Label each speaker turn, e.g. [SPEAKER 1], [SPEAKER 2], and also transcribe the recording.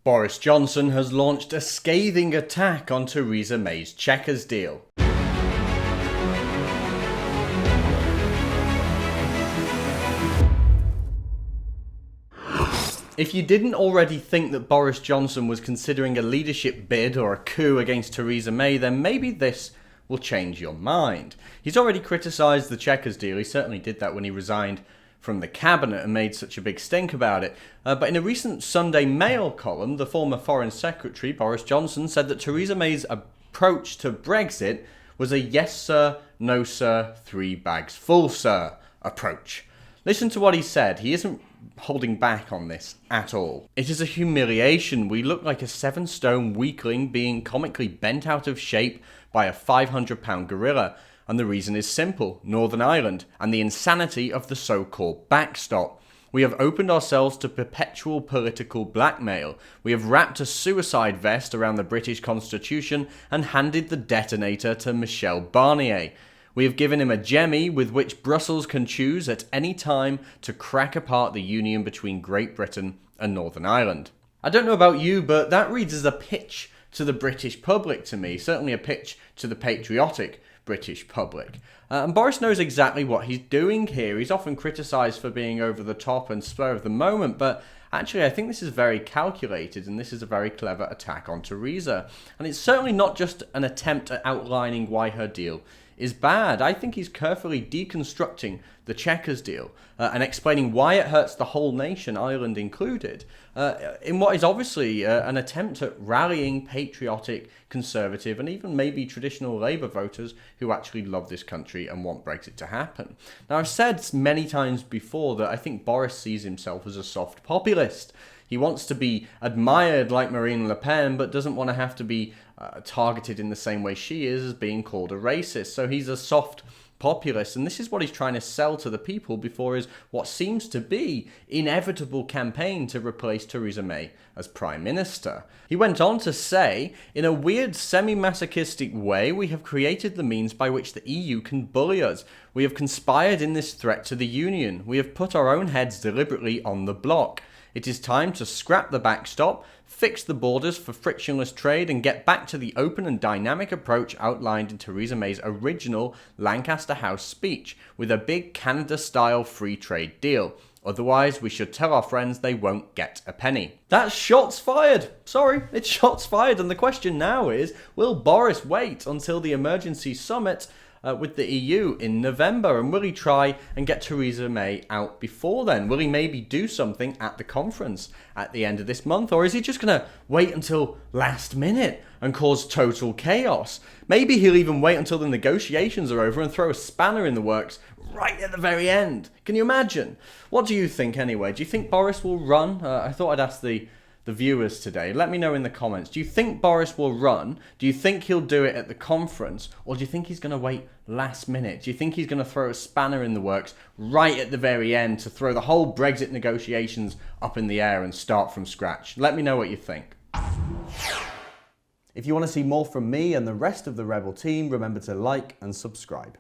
[SPEAKER 1] Boris Johnson has launched a scathing attack on Theresa May's Chequers deal. If you didn't already think that Boris Johnson was considering a leadership bid or a coup against Theresa May, then maybe this will change your mind. He's already criticised the Chequers deal. He certainly did that when he resigned from the cabinet and made such a big stink about it. But in a recent Sunday Mail column, the former Foreign Secretary, Boris Johnson, said that Theresa May's approach to Brexit was a yes sir, no sir, 3 bags full sir approach. Listen to what he said. He isn't holding back on this at all. It is a humiliation. We look like a 7-stone weakling being comically bent out of shape by a 500-pound gorilla. And the reason is simple: Northern Ireland and the insanity of the so-called backstop. We have opened ourselves to perpetual political blackmail. We have wrapped a suicide vest around the British Constitution and handed the detonator to Michel Barnier. We have given him a jemmy with which Brussels can choose at any time to crack apart the union between Great Britain and Northern Ireland. I don't know about you, but that reads as a pitch to the British public to me, certainly a pitch to the patriotic British public. And Boris knows exactly what he's doing here. He's often criticised for being over the top and spur of the moment, but actually I think this is very calculated, and this is a very clever attack on Theresa. And it's certainly not just an attempt at outlining why her deal is bad. I think he's carefully deconstructing the Chequers deal and explaining why it hurts the whole nation, Ireland included, in what is obviously an attempt at rallying patriotic, conservative, and even maybe traditional Labour voters who actually love this country and want Brexit to happen. Now, I've said many times before that I think Boris sees himself as a soft populist. He wants to be admired like Marine Le Pen, but doesn't want to have to be targeted in the same way she is as being called a racist. So he's a soft populist, and this is what he's trying to sell to the people before his what seems to be inevitable campaign to replace Theresa May as Prime Minister. He went on to say, in a weird semi-masochistic way, we have created the means by which the EU can bully us. We have conspired in this threat to the Union. We have put our own heads deliberately on the block. It is time to scrap the backstop, fix the borders for frictionless trade, and get back to the open and dynamic approach outlined in Theresa May's original Lancaster House speech, with a big Canada-style free trade deal. Otherwise, we should tell our friends they won't get a penny. That's shots fired. Sorry, it's shots fired. And the question now is, will Boris wait until the emergency summit with the EU in November, and will he try and get Theresa May out before then? Will he maybe do something at the conference at the end of this month, or is he just going to wait until last minute and cause total chaos? Maybe he'll even wait until the negotiations are over and throw a spanner in the works right at the very end. Can you imagine? What do you think anyway? Do you think Boris will run? I thought I'd ask the viewers today. Let me know in the comments. Do you think Boris will run? Do you think he'll do it at the conference? Or do you think he's going to wait last minute? Do you think he's going to throw a spanner in the works right at the very end to throw the whole Brexit negotiations up in the air and start from scratch? Let me know what you think. If you want to see more from me and the rest of the Rebel team, remember to like and subscribe.